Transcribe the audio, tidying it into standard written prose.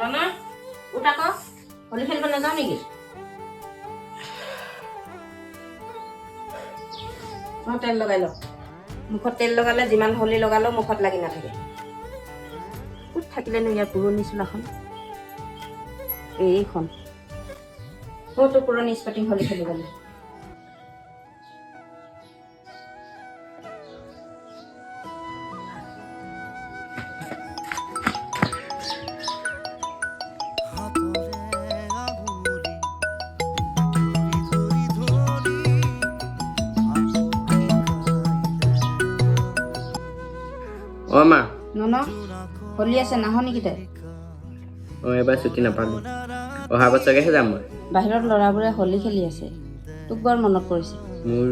ননা উঠ আকৌ হোলী খেলিব নাযাওঁ নেকি তেল লগাই ল মুখত তেল লগালে যিমান হোলী লগালেও মুখত লাগি নাথাকে ক'ত থাকিলেনো ইয়াৰ পুৰণি চোলাখন এইখন তোৰ পুৰণি স্পটিং হোলী খেলিবলৈ অ' মা নন হোলী আছে নাহ নেকি তই অঁ এবাৰ ছুটি নাপালোঁ অহা বছৰলৈহে যাম মই বাহিৰত ল'ৰাবোৰে হোলী খেলি আছে তোক বৰ মনত পৰিছে মোৰ